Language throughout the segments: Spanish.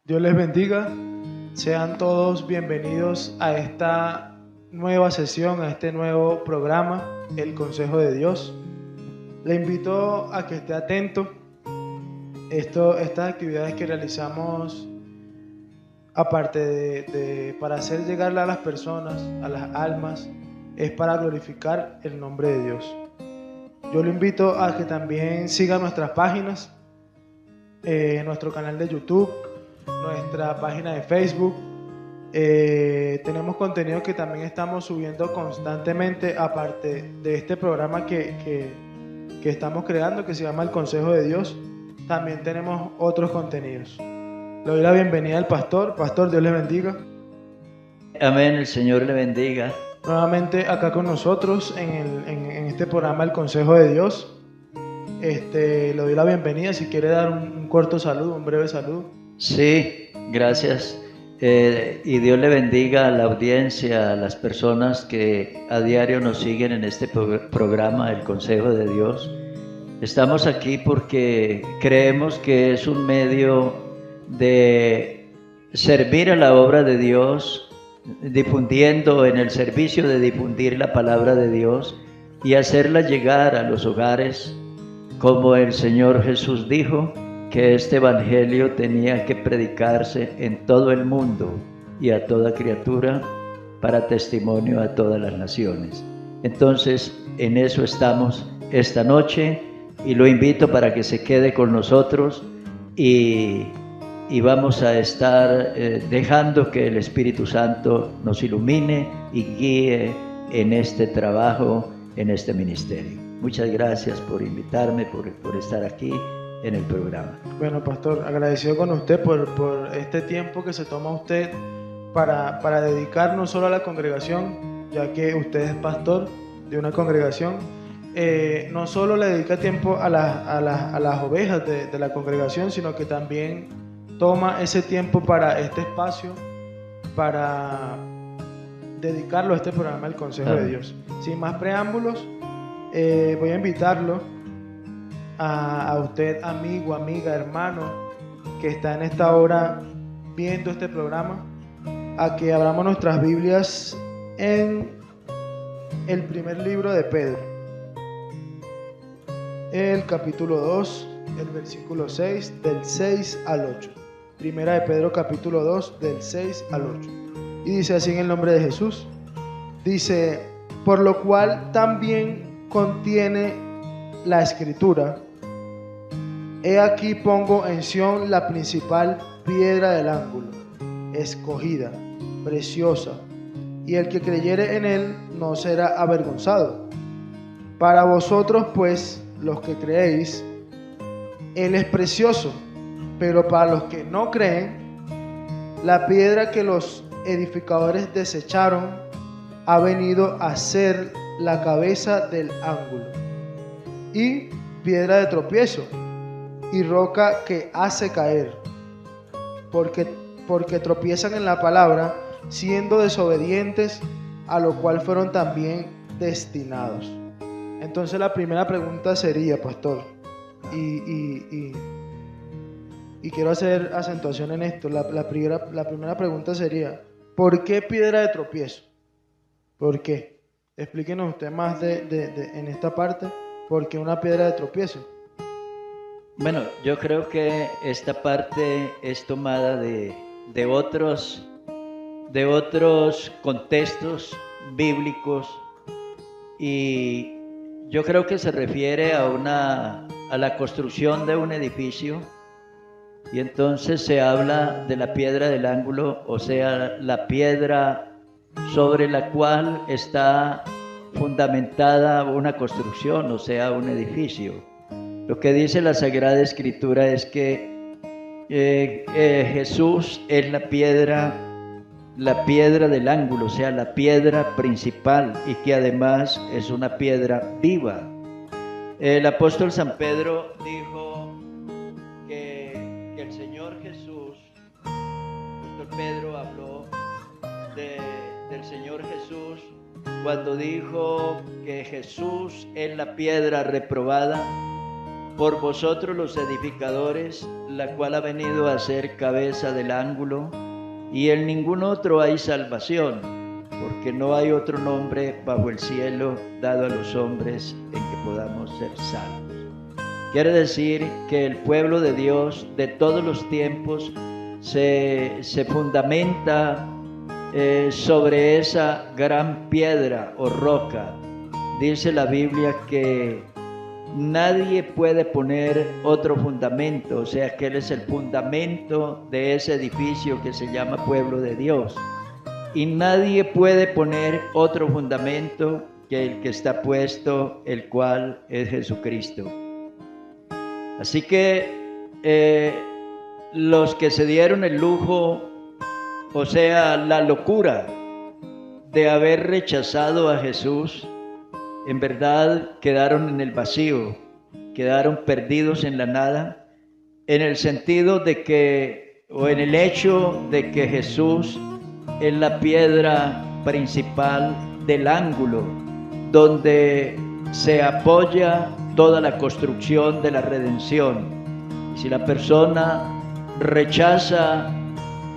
Dios les bendiga. Sean todos bienvenidos a esta nueva sesión, a este nuevo programa, El Consejo de Dios. Le invito a que esté atento. Estas actividades que realizamos, aparte para hacer llegar a las personas, a las almas, es para glorificar el nombre de Dios. Yo lo invito a que también siga nuestras páginas, nuestro canal de YouTube, nuestra página de Facebook. Tenemos contenido que también estamos subiendo constantemente, aparte de este programa que estamos creando, que se llama El Consejo de Dios. También tenemos otros contenidos. Le doy la bienvenida al pastor. Pastor, Dios le bendiga. Amén, el Señor le bendiga. Nuevamente acá con nosotros en este programa El Consejo de Dios. Le doy la bienvenida. Si quiere dar un corto saludo, un breve saludo. Sí, gracias. Y Dios le bendiga a la audiencia, a las personas que a diario nos siguen en este programa, El Consejo de Dios. Estamos aquí porque creemos que es un medio de servir a la obra de Dios, difundiendo en el servicio de difundir la palabra de Dios y hacerla llegar a los hogares, como el Señor Jesús dijo, que este evangelio tenía que predicarse en todo el mundo y a toda criatura para testimonio a todas las naciones. Entonces, en eso estamos esta noche y lo invito para que se quede con nosotros y vamos a estar dejando que el Espíritu Santo nos ilumine y guíe en este trabajo, en este ministerio. Muchas gracias por invitarme, por estar aquí en el programa. Bueno, pastor, agradecido con usted por este tiempo que se toma usted para dedicar no solo a la congregación, ya que usted es pastor de una congregación, no solo le dedica tiempo a las ovejas de la congregación, sino que también toma ese tiempo para este espacio, para dedicarlo a este programa El Consejo de Dios. Sin más preámbulos, voy a invitarlo a usted, amigo, amiga, hermano, que está en esta hora viendo este programa, a que abramos nuestras Biblias en el primer libro de Pedro, el capítulo 2, el versículo 6, del 6 al 8. Primera de Pedro, capítulo 2, del 6 al 8. Y dice así en el nombre de Jesús. Dice: por lo cual también contiene la Escritura: he aquí pongo en Sión la principal piedra del ángulo, escogida, preciosa, y el que creyere en él no será avergonzado. Para vosotros, pues, los que creéis, él es precioso, pero para los que no creen, la piedra que los edificadores desecharon ha venido a ser la cabeza del ángulo, y piedra de tropiezo, y roca que hace caer, porque tropiezan en la palabra, siendo desobedientes, a lo cual fueron también destinados. Entonces la primera pregunta sería, pastor, y quiero hacer acentuación en esto, la primera pregunta sería: ¿por qué piedra de tropiezo? ¿Por qué? Explíquenos usted más en esta parte, ¿por qué una piedra de tropiezo? Bueno, yo creo que esta parte es tomada de otros contextos bíblicos, y yo creo que se refiere a la construcción de un edificio, y entonces se habla de la piedra del ángulo, o sea, la piedra sobre la cual está fundamentada una construcción, o sea, un edificio. Lo que dice la Sagrada Escritura es que Jesús es la piedra del ángulo, o sea, la piedra principal, y que además es una piedra viva. El apóstol San Pedro dijo que el Señor Jesús, el apóstol Pedro habló del Señor Jesús cuando dijo que Jesús es la piedra reprobada, por vosotros los edificadores, la cual ha venido a ser cabeza del ángulo, y en ningún otro hay salvación, porque no hay otro nombre bajo el cielo dado a los hombres en que podamos ser salvos. Quiere decir que el pueblo de Dios de todos los tiempos se fundamenta sobre esa gran piedra o roca. Dice la Biblia que nadie puede poner otro fundamento, o sea que Él es el fundamento de ese edificio que se llama pueblo de Dios. Y nadie puede poner otro fundamento que el que está puesto, el cual es Jesucristo. Así que los que se dieron el lujo, o sea, la locura de haber rechazado a Jesús, en verdad quedaron en el vacío, quedaron perdidos en la nada, en el sentido de que, o en el hecho de que Jesús es la piedra principal del ángulo, donde se apoya toda la construcción de la redención. Y si la persona rechaza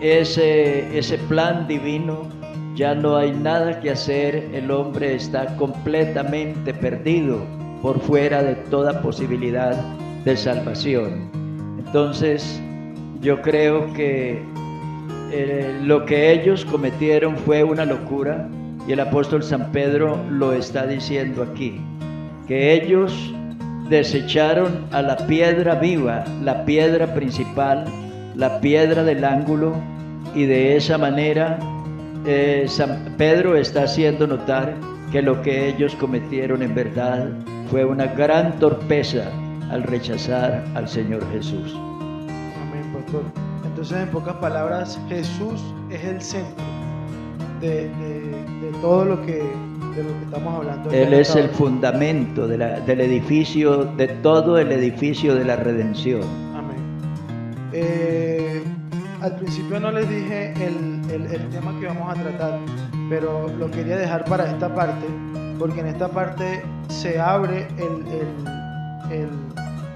ese plan divino, ya no hay nada que hacer, el hombre está completamente perdido por fuera de toda posibilidad de salvación. Entonces, yo creo que lo que ellos cometieron fue una locura, y el apóstol San Pedro lo está diciendo aquí, que ellos desecharon a la piedra viva, la piedra principal, la piedra del ángulo, y de esa manera San Pedro está haciendo notar que lo que ellos cometieron en verdad fue una gran torpeza al rechazar al Señor Jesús. Amén, pastor. Entonces, en pocas palabras, Jesús es el centro de todo lo que estamos hablando. Él es el fundamento del edificio, de todo el edificio de la redención. Amén. Al principio no les dije el tema que vamos a tratar, pero lo quería dejar para esta parte, porque en esta parte se abre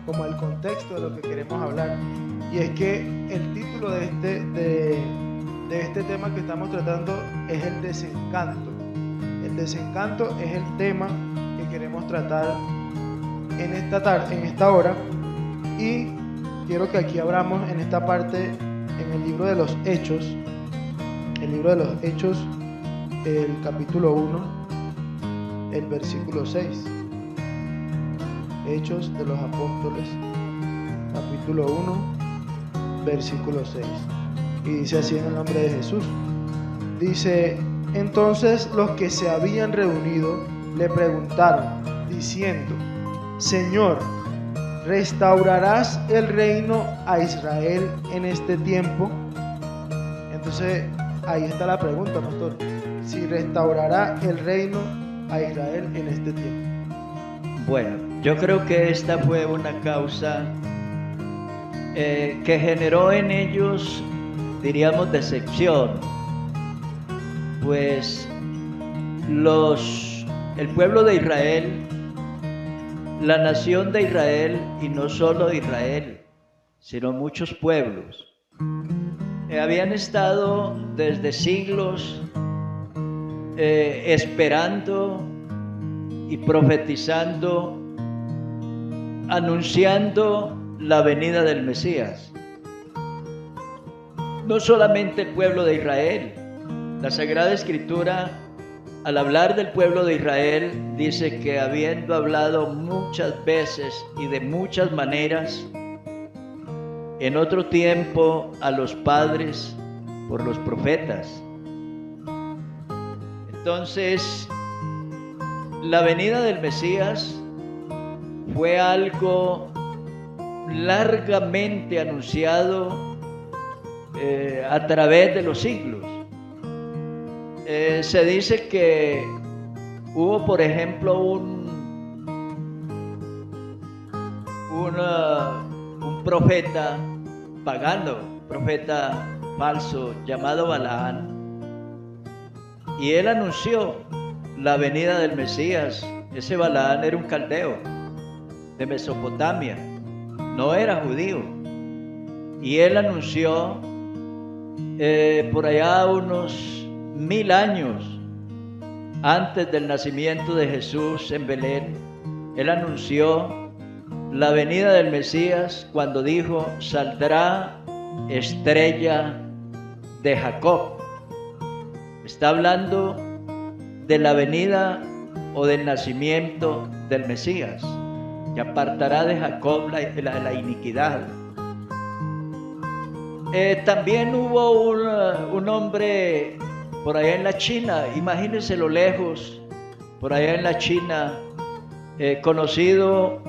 como el contexto de lo que queremos hablar, y es que el título de este tema que estamos tratando es el desencanto. El desencanto es el tema que queremos tratar en esta hora, y quiero que aquí abramos en esta parte en el libro de los Hechos, el capítulo 1, el versículo 6. Hechos de los Apóstoles, capítulo 1, versículo 6. Y dice así en el nombre de Jesús. Dice: entonces los que se habían reunido le preguntaron, diciendo: Señor, ¿restaurarás el reino a Israel en este tiempo? Entonces, ahí está la pregunta, pastor. Si restaurará el reino a Israel en este tiempo. Bueno, yo creo que esta fue una causa que generó en ellos, diríamos, decepción. Pues el pueblo de Israel, la nación de Israel, y no solo Israel, sino muchos pueblos, habían estado desde siglos esperando y profetizando, anunciando la venida del Mesías. No solamente el pueblo de Israel. La Sagrada Escritura, al hablar del pueblo de Israel, dice que habiendo hablado muchas veces y de muchas maneras, en otro tiempo a los padres por los profetas. Entonces, la venida del Mesías fue algo largamente anunciado a través de los siglos. Se dice que hubo, por ejemplo, un profeta pagano, profeta falso, llamado Balaán, y él anunció la venida del Mesías. Ese Balaán era un caldeo de Mesopotamia, no era judío. Y él anunció por allá unos 1000 años antes del nacimiento de Jesús en Belén, él anunció la venida del Mesías cuando dijo: saldrá estrella de Jacob. Está hablando de la venida o del nacimiento del Mesías, que apartará de Jacob la iniquidad. También hubo un hombre por allá en la China, imagínense lo lejos, por allá en la China, conocido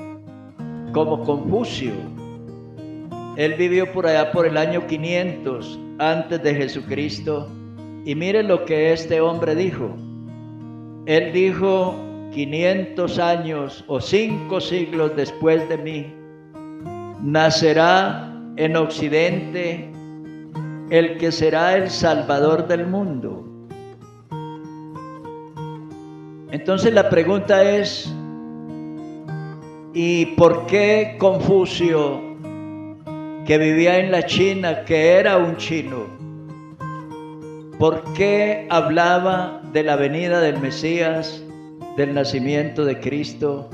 como Confucio. Él vivió por allá por el año 500 antes de Jesucristo, y miren lo que este hombre dijo. Él dijo: 500 años o 5 siglos después de mí, nacerá en Occidente el que será el Salvador del mundo. Entonces la pregunta es: ¿y por qué Confucio, que vivía en la China, que era un chino, por qué hablaba de la venida del Mesías, del nacimiento de Cristo?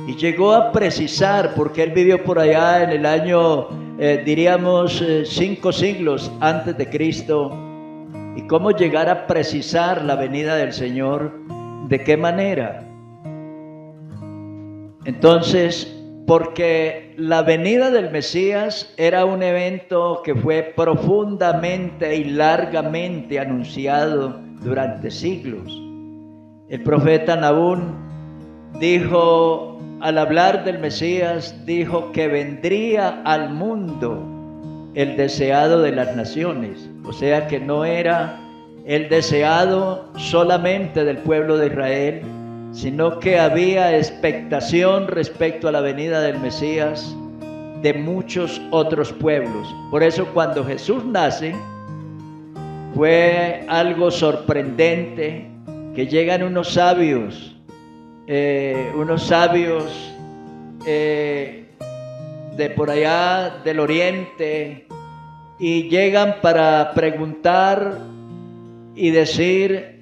Y llegó a precisar, porque él vivió por allá en el año, diríamos, 5 siglos antes de Cristo. ¿Y cómo llegar a precisar la venida del Señor? ¿De qué manera? Entonces, porque la venida del Mesías era un evento que fue profundamente y largamente anunciado durante siglos. El profeta Nahum dijo, al hablar del Mesías, dijo que vendría al mundo el deseado de las naciones. O sea que no era el deseado solamente del pueblo de Israel, sino que había expectación respecto a la venida del Mesías de muchos otros pueblos. Por eso cuando Jesús nace, fue algo sorprendente que llegan unos sabios de por allá del oriente, y llegan para preguntar y decir: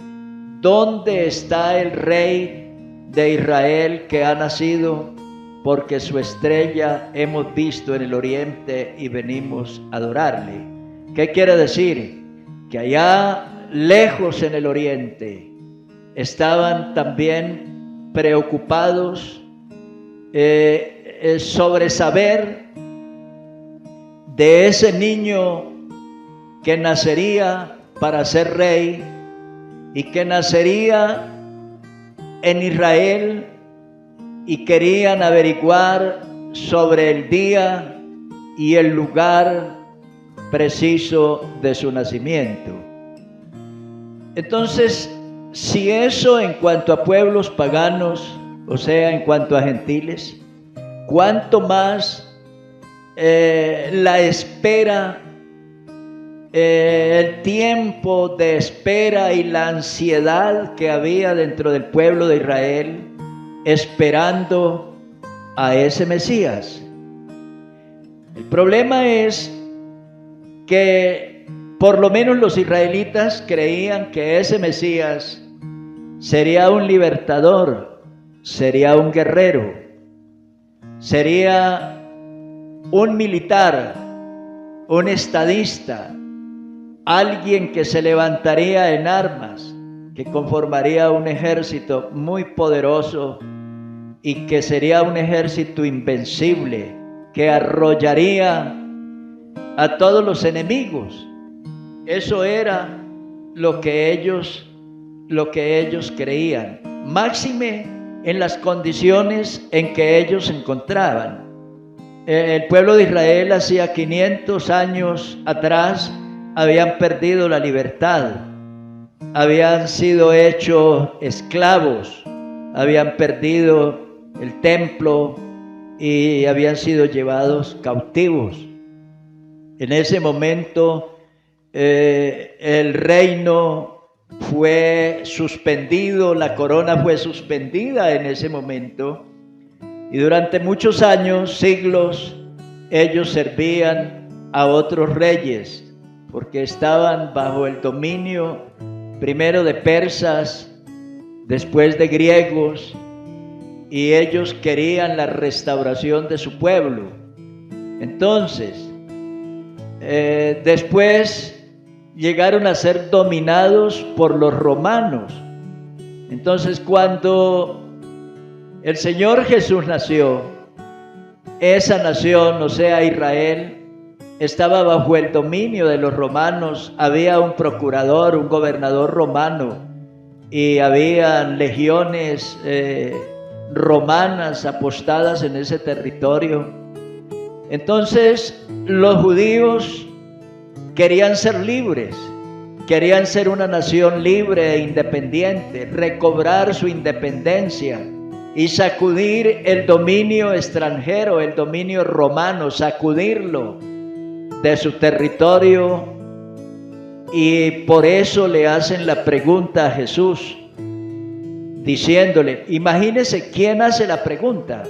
¿dónde está el rey de Israel que ha nacido? Porque su estrella hemos visto en el oriente y venimos a adorarle. ¿Qué quiere decir? Que allá lejos en el oriente estaban también preocupados sobre saber de ese niño que nacería para ser rey y que nacería en Israel, y querían averiguar sobre el día y el lugar preciso de su nacimiento. Entonces, si eso en cuanto a pueblos paganos, o sea, en cuanto a gentiles, cuánto más la espera, el tiempo de espera y la ansiedad que había dentro del pueblo de Israel esperando a ese Mesías. El problema es que por lo menos los israelitas creían que ese Mesías sería un libertador, sería un guerrero, sería un militar, un estadista, alguien que se levantaría en armas, que conformaría un ejército muy poderoso y que sería un ejército invencible, que arrollaría a todos los enemigos. Eso era lo que ellos creían, máxime en las condiciones en que ellos se encontraban. El pueblo de Israel hacía 500 años atrás habían perdido la libertad, habían sido hechos esclavos, habían perdido el templo y habían sido llevados cautivos. En ese momento el reino fue suspendido, la corona fue suspendida en ese momento, y durante muchos años, siglos, ellos servían a otros reyes, porque estaban bajo el dominio primero de persas, después de griegos, y ellos querían la restauración de su pueblo. Entonces, después llegaron a ser dominados por los romanos. Entonces, cuando el Señor Jesús nació, esa nación, o sea, Israel, estaba bajo el dominio de los romanos. Había un procurador, un gobernador romano, y había legiones romanas apostadas en ese territorio. Entonces, los judíos querían ser libres, querían ser una nación libre e independiente, recobrar su independencia y sacudir el dominio extranjero, el dominio romano, sacudirlo de su territorio. Y por eso le hacen la pregunta a Jesús, diciéndole, imagínese quién hace la pregunta.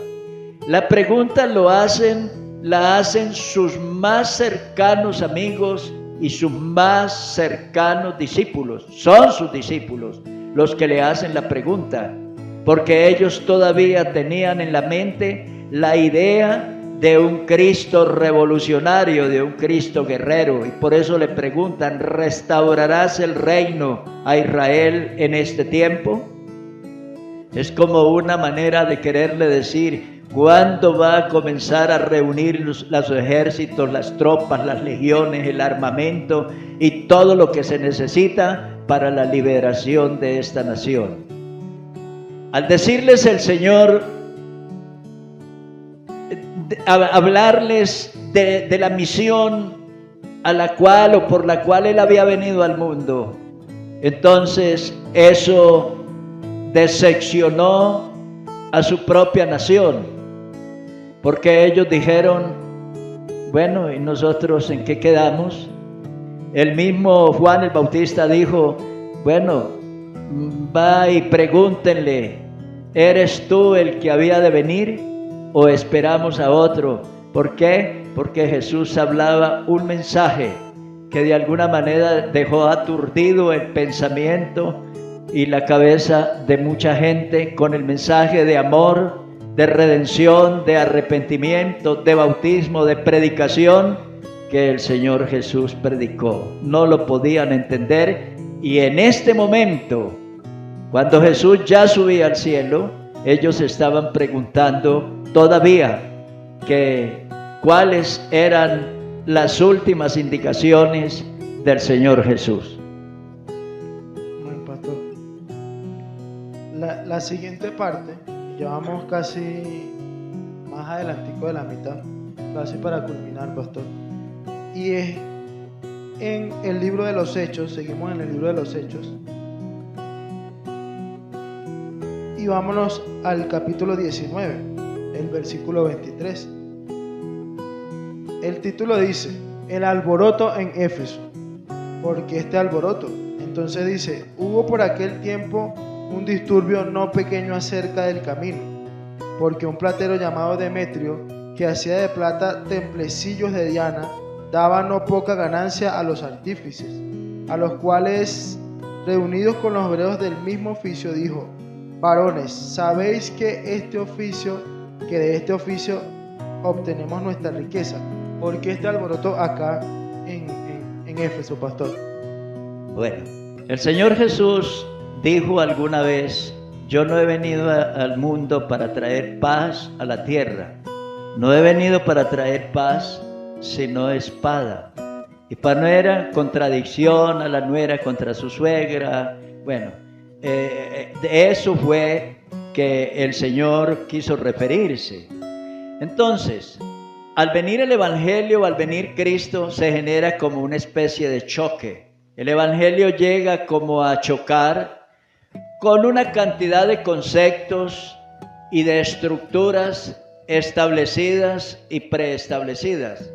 La pregunta la hacen sus más cercanos amigos y sus más cercanos discípulos. Son sus discípulos los que le hacen la pregunta, porque ellos todavía tenían en la mente la idea de un Cristo revolucionario, de un Cristo guerrero, y por eso le preguntan, ¿restaurarás el reino a Israel en este tiempo? Es como una manera de quererle decir, ¿cuándo va a comenzar a reunir los ejércitos, las tropas, las legiones, el armamento y todo lo que se necesita para la liberación de esta nación? Al decirles el Señor, hablarles de la misión a la cual o por la cual Él había venido al mundo, entonces eso decepcionó a su propia nación, porque ellos dijeron, bueno, ¿y nosotros en qué quedamos? El mismo Juan el Bautista dijo, bueno, va y pregúntenle, ¿eres tú el que había de venir o esperamos a otro? ¿Por qué? Porque Jesús hablaba un mensaje que de alguna manera dejó aturdido el pensamiento y la cabeza de mucha gente con el mensaje de amor, de redención, de arrepentimiento, de bautismo, de predicación que el Señor Jesús predicó. No lo podían entender, y en este momento, cuando Jesús ya subía al cielo, ellos estaban preguntando todavía que cuáles eran las últimas indicaciones del Señor Jesús. La siguiente parte, ya vamos casi más adelantico de la mitad, casi para culminar, pastor, y es en el libro de los Hechos. Seguimos en el libro de los Hechos y vámonos al capítulo 19, el versículo 23. El título dice, el alboroto en Éfeso. ¿Por qué este alboroto? Entonces dice, hubo por aquel tiempo un disturbio no pequeño acerca del camino, porque un platero llamado Demetrio, que hacía de plata templecillos de Diana, daba no poca ganancia a los artífices, a los cuales, reunidos con los obreros del mismo oficio, dijo, varones, sabéis que de este oficio obtenemos nuestra riqueza. ¿Por qué este alboroto acá en Éfeso, pastor? Bueno, el Señor Jesús dijo alguna vez, yo no he venido al mundo para traer paz a la tierra. No he venido para traer paz, sino espada. Y para no era contradicción a la nuera contra su suegra. Bueno, de eso fue que el Señor quiso referirse. Entonces, al venir el Evangelio, al venir Cristo, se genera como una especie de choque. El Evangelio llega como a chocar con una cantidad de conceptos y de estructuras establecidas y preestablecidas.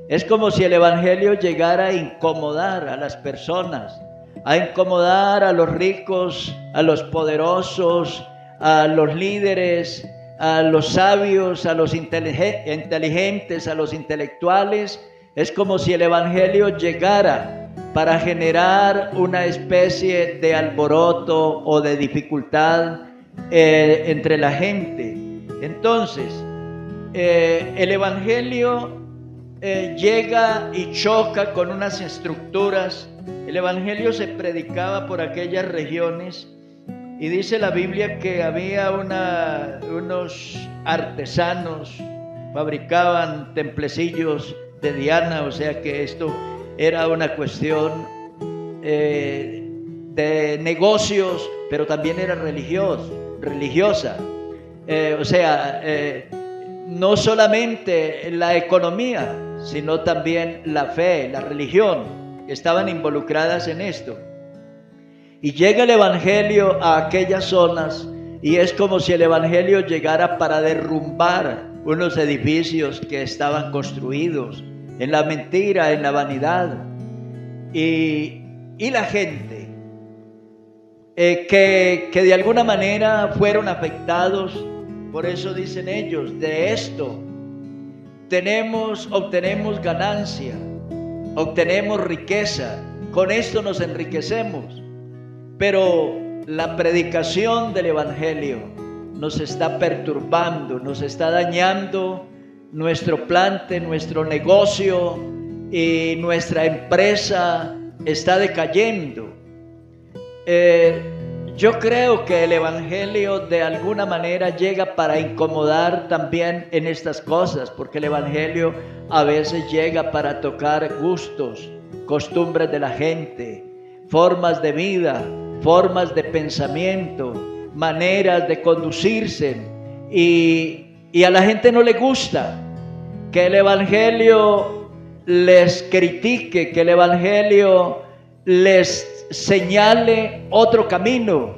Es como si el Evangelio llegara a incomodar a las personas, a incomodar a los ricos, a los poderosos, a los líderes, a los sabios, a los inteligentes, a los intelectuales. Es como si el evangelio llegara para generar una especie de alboroto o de dificultad entre la gente. Entonces, el evangelio llega y choca con unas estructuras. El evangelio se predicaba por aquellas regiones y dice la Biblia que había unos artesanos, fabricaban templecillos de Diana, o sea que esto era una cuestión de negocios, pero también era religiosa. No solamente la economía, sino también la fe, la religión, estaban involucradas en esto. Y llega el evangelio a aquellas zonas y es como si el evangelio llegara para derrumbar unos edificios que estaban construidos en la mentira, en la vanidad. Y la gente que de alguna manera fueron afectados. Por eso dicen ellos, de esto obtenemos ganancia, obtenemos riqueza, con esto nos enriquecemos. Pero la predicación del evangelio nos está perturbando, nos está dañando nuestro plante, nuestro negocio, y nuestra empresa está decayendo. Yo creo que el evangelio de alguna manera llega para incomodar también en estas cosas, porque el evangelio a veces llega para tocar gustos, costumbres de la gente, formas de vida, formas de pensamiento, maneras de conducirse, y a la gente no le gusta que el evangelio les critique, que el evangelio les señale otro camino,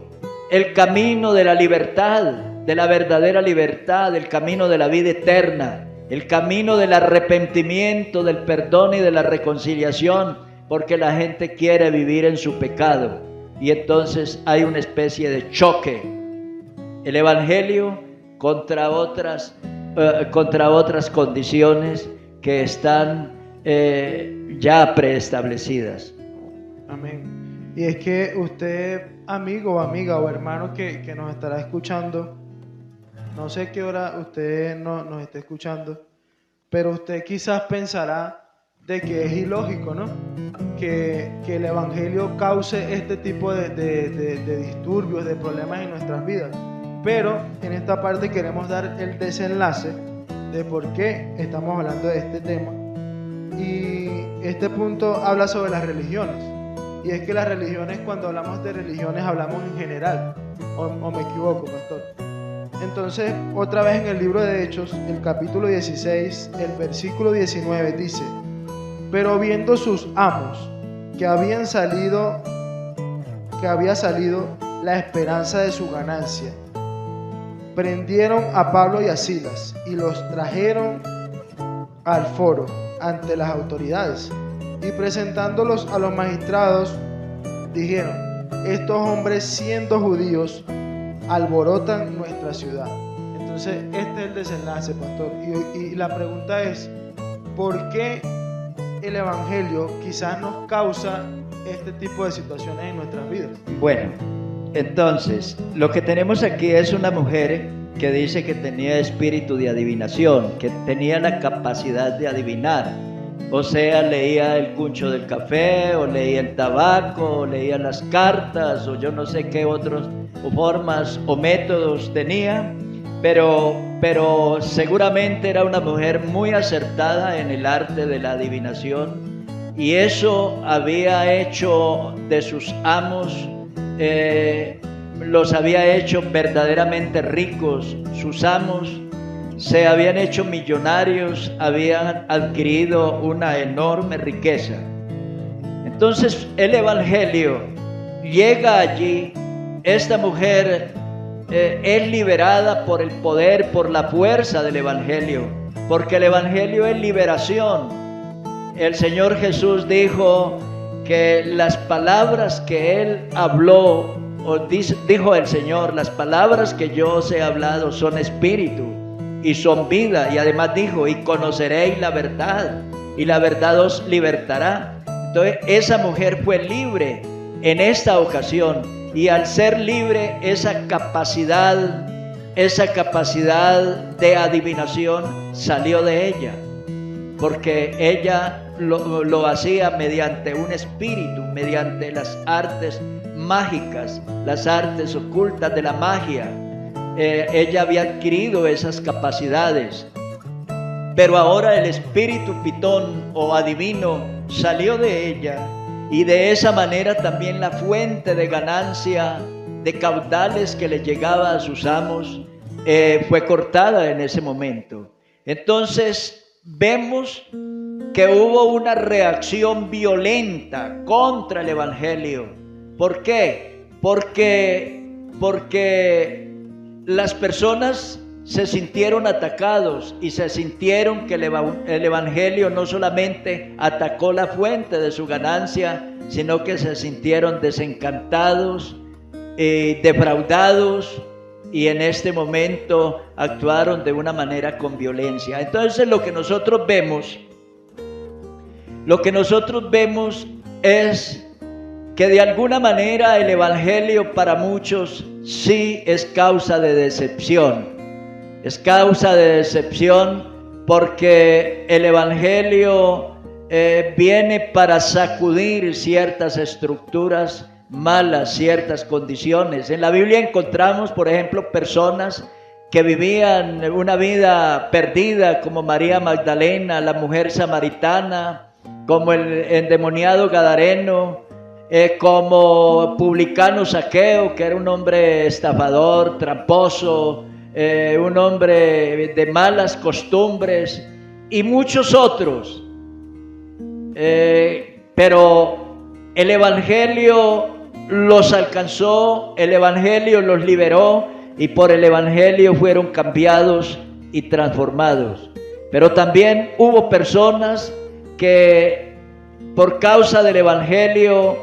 el camino de la libertad, de la verdadera libertad, el camino de la vida eterna, el camino del arrepentimiento, del perdón y de la reconciliación, porque la gente quiere vivir en su pecado y entonces hay una especie de choque, el evangelio contra otras condiciones que están ya preestablecidas. Amén. Y es que usted, amigo o amiga o hermano que nos estará escuchando, no sé qué hora usted nos esté escuchando, pero usted quizás pensará de que es ilógico, ¿no? Que el evangelio cause este tipo de disturbios, de problemas en nuestras vidas. Pero en esta parte queremos dar el desenlace de por qué estamos hablando de este tema. Y este punto habla sobre las religiones. Y es que las religiones, cuando hablamos de religiones, hablamos en general. ¿O me equivoco, pastor? Entonces, otra vez en el libro de Hechos, el capítulo 16, el versículo 19 dice: pero viendo sus amos que había salido la esperanza de su ganancia, prendieron a Pablo y a Silas y los trajeron al foro ante las autoridades, y presentándolos a los magistrados dijeron: estos hombres, siendo judíos, alborotan nuestra ciudad. Entonces este es el desenlace, pastor, y la pregunta es: ¿por qué el evangelio quizás nos causa este tipo de situaciones en nuestras vidas? Bueno, entonces lo que tenemos aquí es una mujer que dice que tenía espíritu de adivinación, que tenía la capacidad de adivinar. O sea, leía el cuncho del café, o leía el tabaco, o leía las cartas, o yo no sé qué otras formas o métodos tenía, pero seguramente era una mujer muy acertada en el arte de la adivinación, y eso había hecho de sus amos, los había hecho verdaderamente ricos. Sus amos se habían hecho millonarios, habían adquirido una enorme riqueza. Entonces el evangelio llega allí, esta mujer es liberada por el poder, por la fuerza del evangelio, porque el evangelio es liberación. El Señor Jesús dijo que las palabras que Él habló dijo el Señor, las palabras que yo os he hablado son espíritu y son vida. Y además dijo, y conoceréis la verdad, y la verdad os libertará. Entonces esa mujer fue libre en esta ocasión, y al ser libre, esa capacidad de adivinación salió de ella, porque ella lo hacía mediante un espíritu, mediante las artes mágicas, las artes ocultas de la magia. Ella había adquirido esas capacidades, pero ahora el espíritu pitón o adivino salió de ella, y de esa manera también la fuente de ganancia, de caudales que le llegaba a sus amos, fue cortada en ese momento. Entonces vemos que hubo una reacción violenta contra el Evangelio. ¿Por qué? Porque las personas se sintieron atacados y se sintieron que el Evangelio no solamente atacó la fuente de su ganancia, sino que se sintieron desencantados, defraudados, y en este momento actuaron de una manera con violencia. Entonces lo que nosotros vemos es que de alguna manera el Evangelio para muchos sí es causa de decepción. Es causa de decepción porque el Evangelio viene para sacudir ciertas estructuras malas, ciertas condiciones. En la Biblia encontramos, por ejemplo, personas que vivían una vida perdida, como María Magdalena, la mujer samaritana, como el endemoniado gadareno, como publicano Zaqueo, que era un hombre estafador, tramposo, un hombre de malas costumbres, y muchos otros. Pero el Evangelio los alcanzó, el Evangelio los liberó, y por el Evangelio fueron cambiados y transformados. Pero también hubo personas que por causa del Evangelio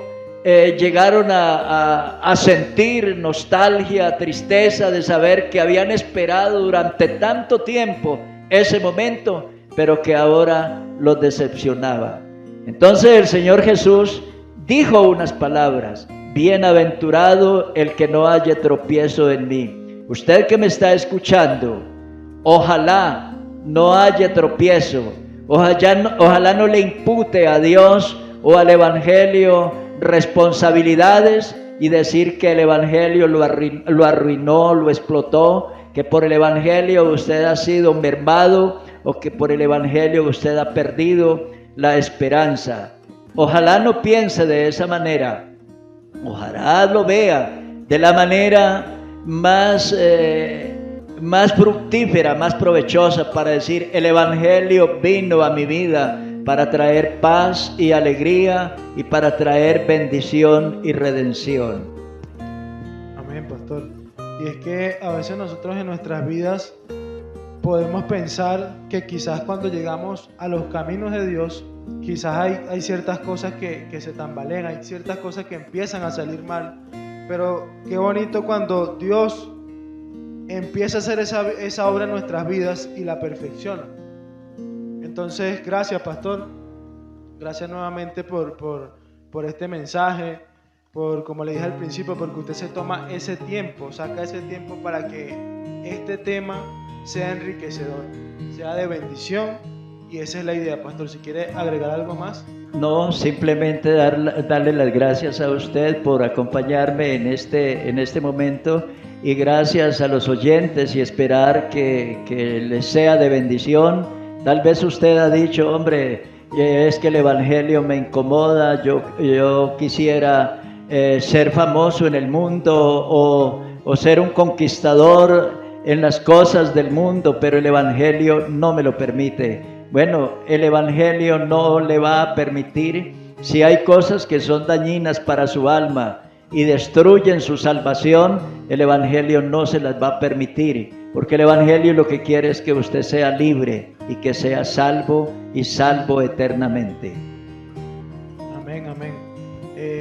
llegaron a sentir nostalgia, tristeza de saber que habían esperado durante tanto tiempo ese momento, pero que ahora los decepcionaba. Entonces el Señor Jesús dijo unas palabras: bienaventurado el que no haya tropiezo en mí. Usted que me está escuchando, ojalá no haya tropiezo, ojalá no le impute a Dios o al Evangelio responsabilidades y decir que el Evangelio lo arruinó, lo explotó, que por el Evangelio usted ha sido mermado o que por el Evangelio usted ha perdido la esperanza. Ojalá no piense de esa manera, ojalá lo vea de la manera más fructífera, más provechosa, para decir: el Evangelio vino a mi vida para traer paz y alegría y para traer bendición y redención. Amén, pastor. Y es que a veces nosotros en nuestras vidas podemos pensar que quizás cuando llegamos a los caminos de Dios, quizás hay ciertas cosas que se tambalean, hay ciertas cosas que empiezan a salir mal. Pero qué bonito cuando Dios empieza a hacer esa obra en nuestras vidas y la perfecciona. Entonces, gracias, pastor. Gracias nuevamente por este mensaje, como le dije al principio, porque usted se toma ese tiempo, saca ese tiempo para que este tema sea enriquecedor, sea de bendición, y esa es la idea, pastor. Si quiere agregar algo más. No, simplemente darle las gracias a usted por acompañarme en este momento, y gracias a los oyentes, y esperar que les sea de bendición. Tal vez usted ha dicho: hombre, es que el Evangelio me incomoda, yo quisiera ser famoso en el mundo o ser un conquistador en las cosas del mundo, pero el Evangelio no me lo permite. Bueno, el Evangelio no le va a permitir si hay cosas que son dañinas para su alma y destruyen su salvación. El Evangelio no se las va a permitir, porque el Evangelio lo que quiere es que usted sea libre y que sea salvo y salvo eternamente. Amén, amén.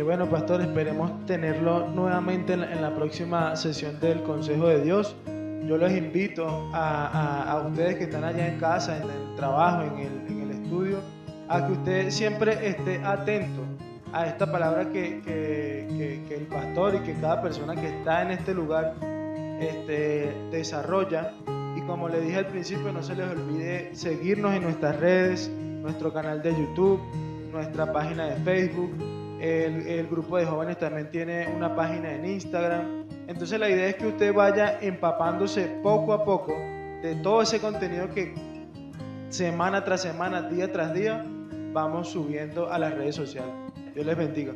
Bueno, pastor, esperemos tenerlo nuevamente en la próxima sesión del Consejo de Dios. Yo los invito a ustedes que están allá en casa, en el trabajo, en el estudio, a que usted siempre esté atento a esta palabra que el pastor y que cada persona que está en este lugar desarrolla. Y como le dije al principio, no se les olvide seguirnos en nuestras redes, nuestro canal de YouTube, nuestra página de Facebook. El grupo de jóvenes también tiene una página en Instagram. Entonces la idea es que usted vaya empapándose poco a poco de todo ese contenido que semana tras semana, día tras día, vamos subiendo a las redes sociales. Dios les bendiga.